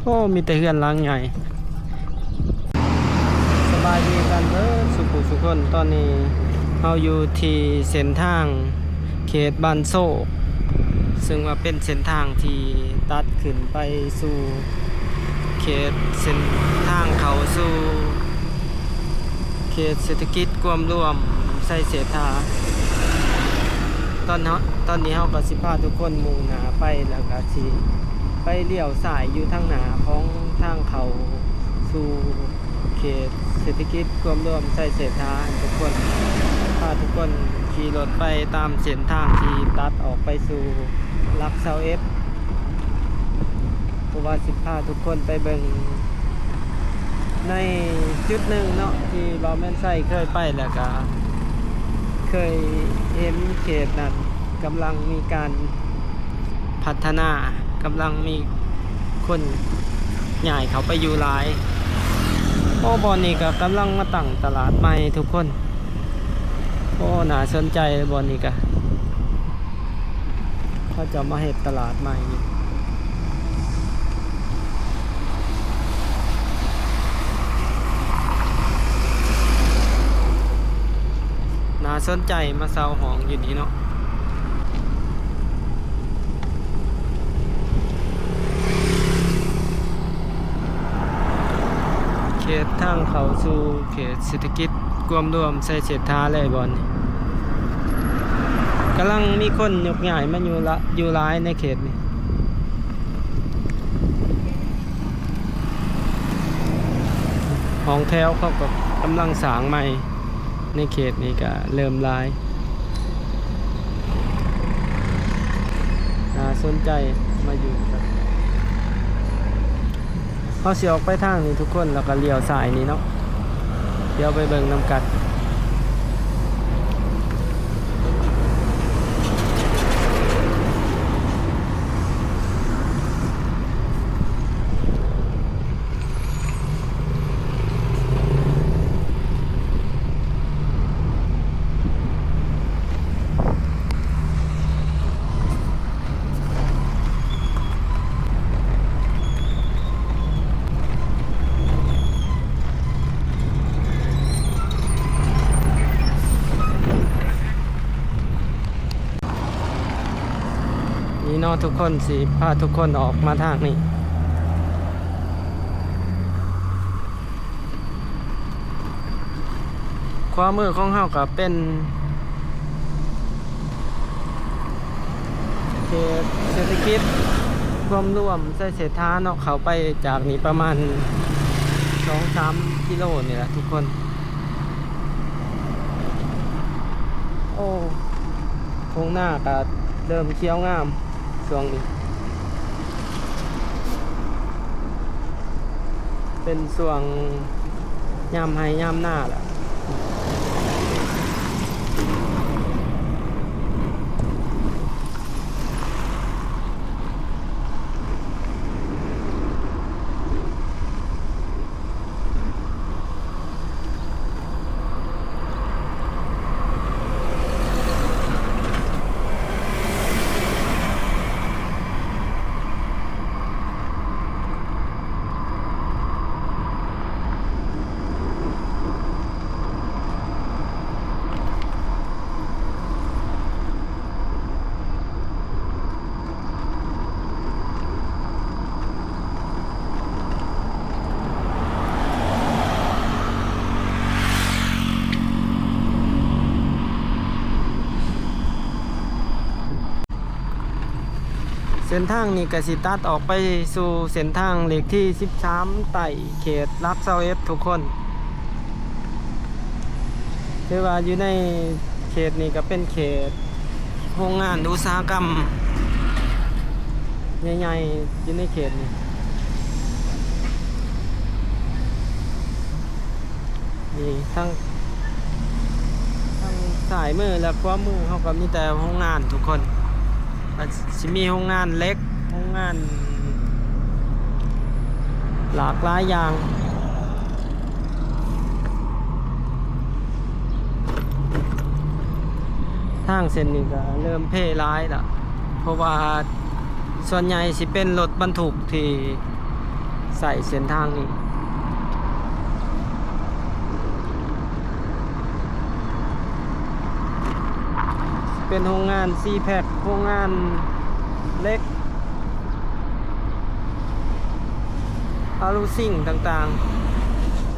โอ้มีแต่เฮือนหลังใหญ่สบายดีกันเด้อสุขคนตอนนี้เราอยู่ที่เส้นทางเขตบ้านโศกซึ่งว่าเป็นเส้นทางที่ตัดขึ้นไปสู่เขตเส้นทางเขาสู่เขตเศรษฐกิจรวมไส้เสถาตอนนี้เราก็สิพาทุกคนมุ่งหน้าไปแล้วก็สิไปเลี้ยวสายอยู่ทางหน้าของทางเขาสู่เขตเศรษฐกิจรวมไส้เสถาทุกคนพาทุกคนขี่รถไปตามเส้นทางที่ตัดออกไปสู่ลักเซาเอฟเพราะว่าสิพาทุกคนไปเบิ่งในจุดหนึ่งเนาะที่บอแม่นไส้เคยไปแล้วก็เคยเห็นเขตนั้นกำลังมีการพัฒนากำลังมีคนใหญ่เขาไปอยู่หลายโอ้บอนนี้ก็กำลังมาตั้งตลาดใหม่ทุกคนโอ้น่าสนใจบอนนี้ก็เขาจะมาเฮ็ดตลาดใหม่น่าสนใจมาเซาหองอยู่นี่เนาะเขตทางเขาสู่เขตเศรษฐกิจรวมใส่เศรษฐาเลยบอนนี่กำลังมีคนยกใหญ่มาอยู่หลายในเขตนี้ห้องแถวเขาก็กำลังสร้างใหม่ในเขตนี้ก็เริ่มหลายน่าสนใจมาอยู่ครับเขาสิออกไปทางนี้ทุกคนแล้วก็เลี้ยวซ้ายนี้เนาะเดี๋ยวไปเบิ่งนำกันนี่เนาะทุกคนสิพาทุกคนออกมาทางนี้ความมือของเฮาก็เป็นเขตเศรษฐกิจร่วมใส่เศรษฐาเนาะเขาไปจากนี้ประมาณ 2-3 กิโลนี่แหละทุกคนโอ้ทงหน้าก็เริ่มเขียวงามช่วงนี้เป็นช่วงยามไห้ยามหน้าแหละเส้นทางนี้ก็สิตัดออกไปสู่เส้นทางเลขที่13ไต่เขตลักเซาเอฟทุกคนคือว่าอยู่ในเขตนี้ก็เป็นเขตโรงงานอุตสาหกรรมใหญ่ๆอยู่ในเขตนี้นี่ทั้งสายมือและขวามือเขาก็มีแต่โรงงานทุกคนสิมีโรงงานเล็กโรงงานหลากหลายอย่างทางเส้นนี้ก็เริ่มเพ่ร้ายแล้วเพราะว่าส่วนใหญ่สิเป็นรถบรรทุกที่ ใส่เส้นทางนี้เป็นโรงงานซีแพคโรงงานเล็กอาลูซิ่งต่าง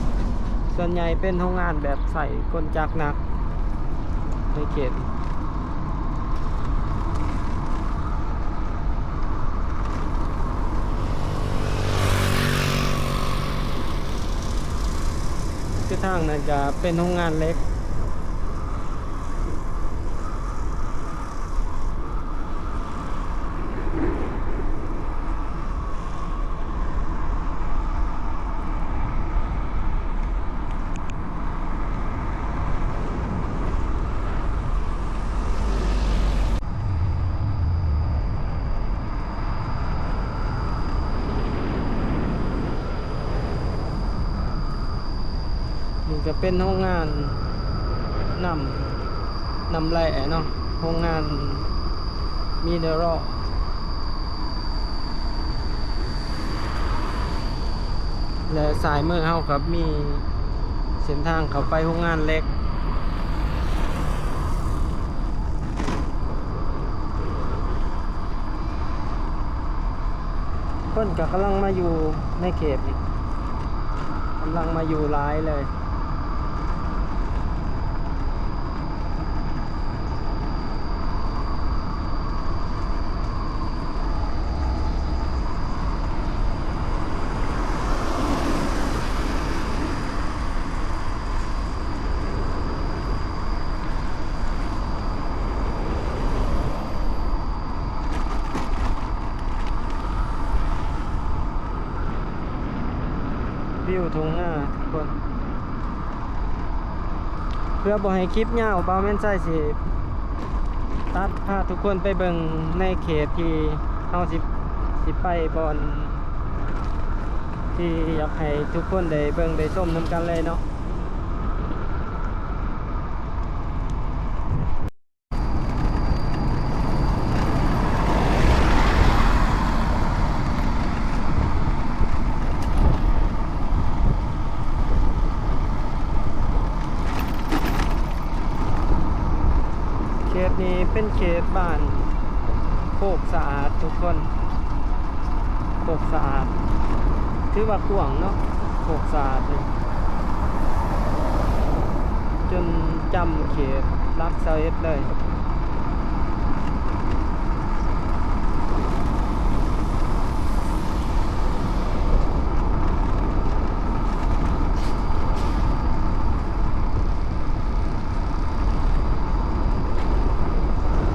ๆส่วนใหญ่เป็นโรงงานแบบใส่กลจักรหนักในเขตคือทางนั้นจะเป็นโรงงานเล็กนี่จะเป็นโรงงานนำแร่เนาะโรงงานมิเนอรัลและสายมือเฮาครับมีเส้นทางเข้าไปโรงงานเล็กเพิ่นก็กำลังมาอยู่ในเขตนี่กำลังมาอยู่หลายเลยวิวทุ่งนาทุกคนเพื่อบ่ให้คลิปยาวบ่าวแม่นใช่สิตัดพาทุกคนไปเบิ่งในเขตที่เฮาสิไปบอนที่อยากให้ทุกคนได้เบิ่งได้ชมนำกันเลยเนาะเขตนี้เป็นเขตบ้านโคกสะอาดทุกคนโคกสะอาดถือว่ากว้างเนาะโคกสะอาดนี่จนจำเขตรักเซาเอสเลย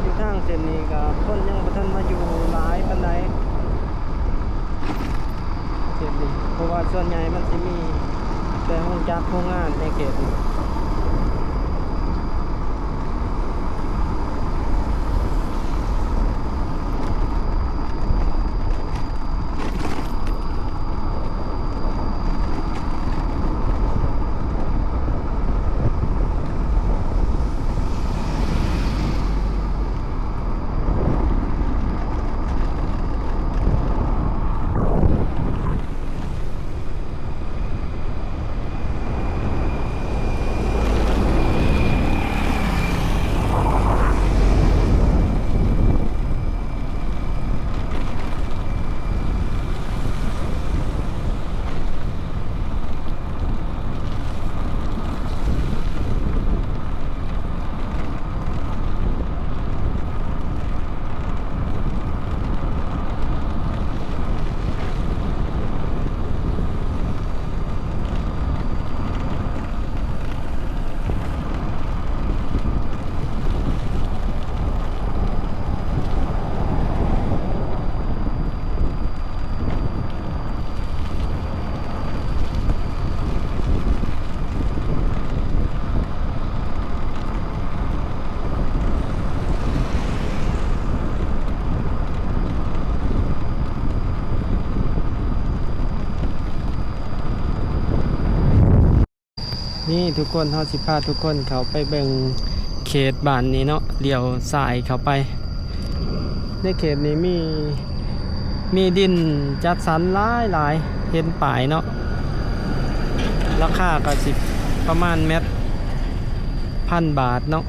อยู่ทางเส้นนี้ก็คนยังบ่ทันมาอยู่หลายปานใดเขตนี้เพราะว่าส่วนใหญ่มันสิมีแต่โรงจักรโรงงานในเขตนี้นี่ทุกคนเฮาสิพาทุกคนเข้าไปเบิ่งเขตบ้านนี้เนาะเลี้ยวซ้ายเข้าไปในเขตนี้มีดินจัดสรรหลายเฮ็ เห็นป่ายเนาะราคาก็สิประมาณเม็ด1,000 บาทเนาะ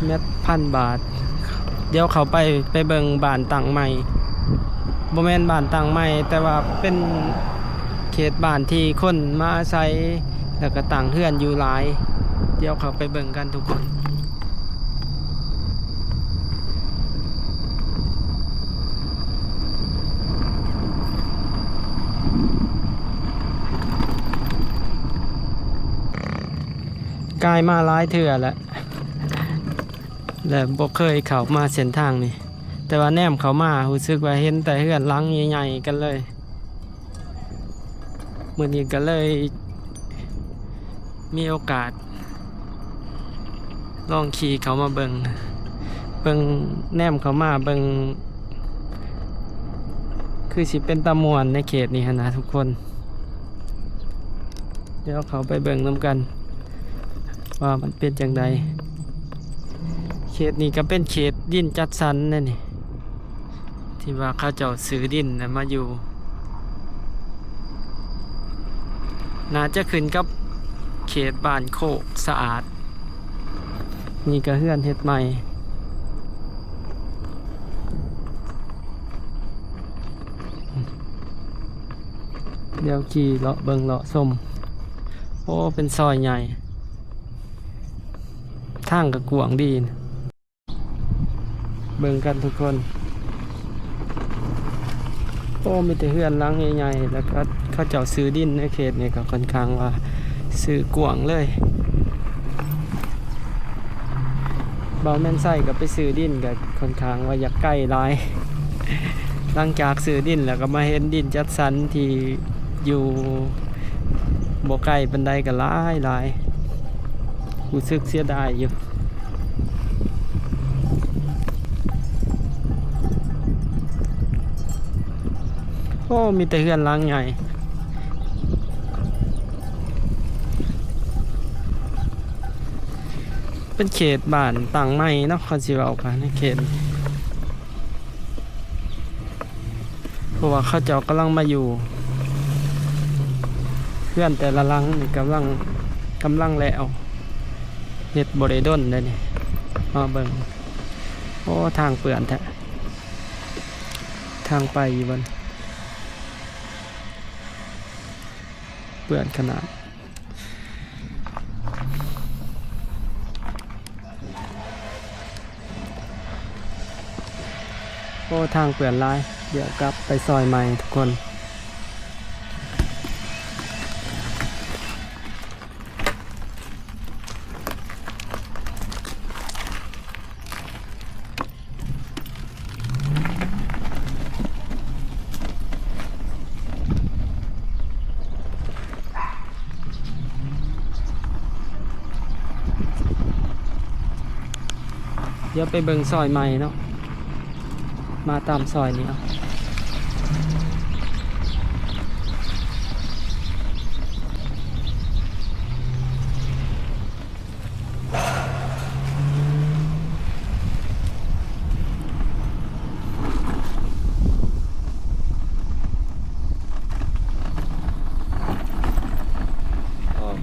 เม็ด1,000 บาทเดี๋ยวเขาไปเบิ่งบ้านต่างใหม่บ่แม่นบ้านต่างใหม่แต่ว่าเป็นเขตบ้านที่คนมาอาศัยแล้วก็ต่างเฮือนอยู่หลายเดี๋ยวเขาไปเบิ่งกันทุกคนกายมาหลายเทื่อแล้วบ่เคยเข้ามาเส้นทางนี่แต่ว่าแนมเขามารู้สึกว่าเห็นแต่เฮือนหลังใหญ่ๆกันเลยมื้อนี้ก็เลยมีโอกาสลองขี่เขามาเบิ่งแนมเขามาเบิ่งคือสิเป็นตะมวนในเขตนี้นะทุกคนเดี๋ยวเขาไปเบิ่งนำกันว่ามันเป็นจังไดเขตนี้ก็เป็นเขตดินจัดสรรนั่นนี่ที่ว่าเขาเจ้าซื้อดินมาอยู่น่าจะขึ้นกับเขตบ้านโคกสะอาดนี่ก็เฮือนเฮ็ดใหม่เดี๋ยวขี่เลาะเบิ่งเลาะส้มโอ้เป็นซอยใหญ่ทางก็กว้างดีนะเบิ่งกันทุกคนโอ้มีแต่เฮือนหลังใหญ่ๆแล้วก็เขาเจ้าซื้อดินในเขตนี้ก็ค่อนข้างว่าซื้อกว้างเลยเบาแม่นไส้ก็ไปซื้อดินก็ค่อนข้างว่าอยากใกล้หลายหลังจากซื้อดินแล้วก็มาเห็นดินจัดสรรที่อยู่บ่ไกลปานใดก็หลายรู้สึกเสียดายอยู่โอ้มีแต่เฮือนหลังใหญ่เป็นเขตบ้านต่างใหม่เนาะเขาสิเว้ากันในเขตเพราะว่าเขาเจ้ากำลังมาอยู่เพื่อนแต่ละหลังนี่กำลังแล้วเฮ็ดบ่ได้ดนได้นี่มาเบิ่งโอ้ทางเปื้อนแท้ทางไปอยู่บนเปื้อนขนาดโอ้ทางเปื้อนหลายเดี๋ยวกลับไปซอยใหม่ทุกคนเดี๋ยวไปเบิ่งซอยใหม่เนาะมาตามซอยนี้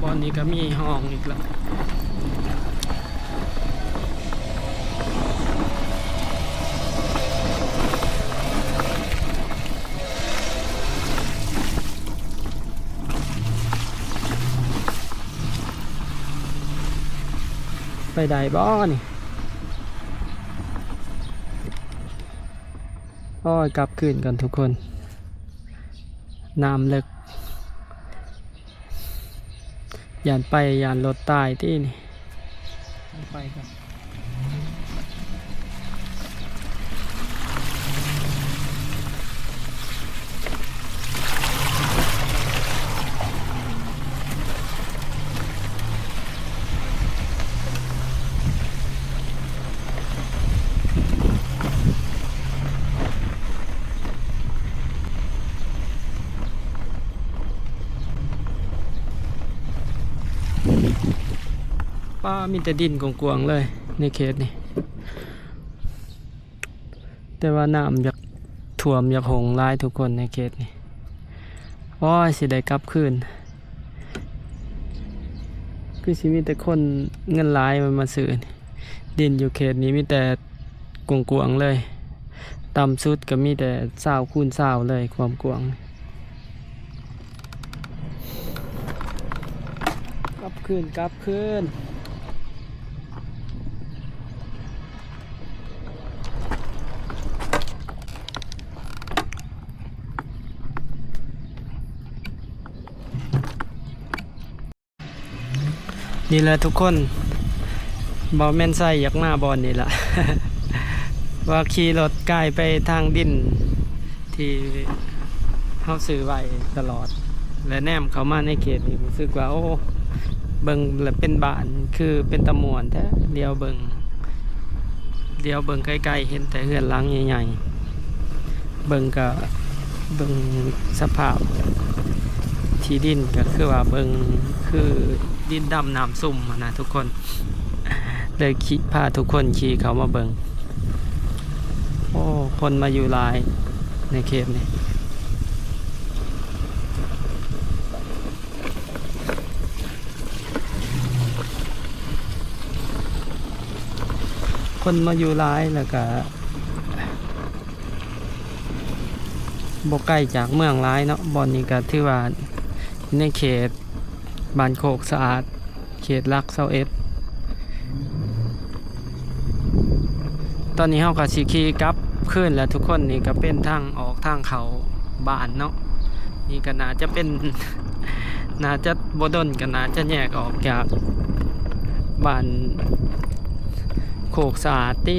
บอนนี้ก็มีห้องอีกแล้วไปได้บ่นี่โอ้ยกลับคืนกันทุกคนน้ำเลิกยานไปยานรถตายที่นี่ไปกันป้ามีแต่ดินกวางๆเลยในเขตนี่แต่ว่าน้ำอยากท่วมอยากหงหลายทุกคนในเขตนี่ โอ้ยสิได้กลับคืนคือสิมีแต่คนเงินหลายมันมาซื้อนี่ดินอยู่เขตนี้มีแต่กวางๆเลยต่ำสุดก็มีแต่20 คูณ 20เลยความกว้างกลับคืนนี่แหละทุกคนบอแม่นไส้อยากมาบอลนี่แหละ ว่าขี่รถใกล้ไปทางดินที่เขาซื้อไว้ตลอดและแนมเขามาในเขตนี่รู้สึกว่าโอ้เบิงและเป็นบ้านคือเป็นตะมวนแท้เดียวเบิงใกล้ๆเห็นแต่เฮือนหลังใหญ่ๆเบิงก็เบิงสภาพที่ดินก็คือว่าเบิงคือดินดำน้ำซุ่มนะทุกคนเลยพาทุกคนขี่เขามาเบิงโอ้คนมาอยู่หลายในเขตนี้คนมาอยู่หลายแล้วก็บ่ใกล้จากเมืองหลายเนาะบอนนี้ก็ถือว่าในเขตบ้านโคกสะอาดเขตหลัก21ตอนนี้เฮาก็สิขี่กลับคืนแล้วทุกคนนี่ก็เป็นทางออกทางเขาบ้านเนาะนี่ก็น่าจะเป็น น่าจะบ่ดนก็น่าจะแยกออกจากบ้านโคกสะอาดติ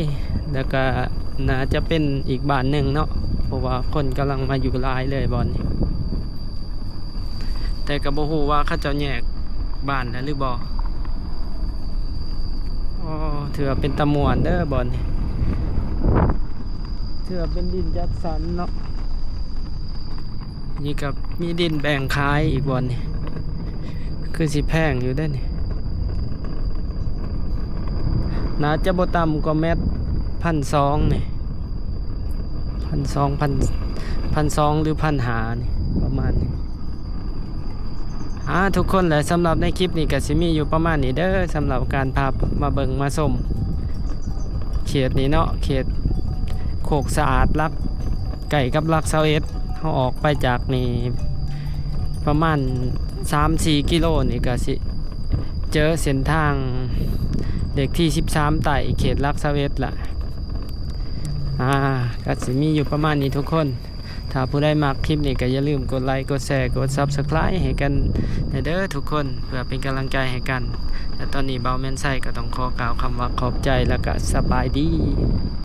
แล้วก็น่าจะเป็นอีกบ้านหนึ่งเนาะเพราะว่าคนกำลังมาอยู่หลายเลยบอนนี้แต่ก็บ่ฮู้ว่าเขาเจ้าแยกบ้านแล้วหรือบ่อ๋อถือว่าเป็นตะมวนเด้อบอนนี้ถือว่าเป็นดินจัดสรรเนาะนี่กับมีดินแบ่งขายอีกบอนนี้คือสิแพงอยู่ได้นี่น่าจะบ่ต่ำกว่าเม็ด1,200นี่1,200หรือ1,500นี่ประมาณนี้ทุกคนแหละสำหรับในคลิปนี้ก็สิมีอยู่ประมาณนี้เด้อสำหรับการพามาเบิ่งมาชมเขตนี้เนาะเขตโคกสะอาดรักไก่กับรัก21เขาออกไปจากนี่ประมาณ 3-4 กิโลนี่ก็สิเจอเส้นทางเด็กที่13ไต่เขตรัก21ล่ะก็สิมีอยู่ประมาณนี้ทุกคนถ้าผู้ใดมักคลิปนี้ก็อย่าลืมกดไลค์กดแชร์กด Subscribe ให้กันเด้อทุกคนเพื่อเป็นกำลังใจให้กันแต่ตอนนี้เบาแม่นไส้ก็ต้องขอกล่าวคำว่าขอบใจแล้วก็สบายดี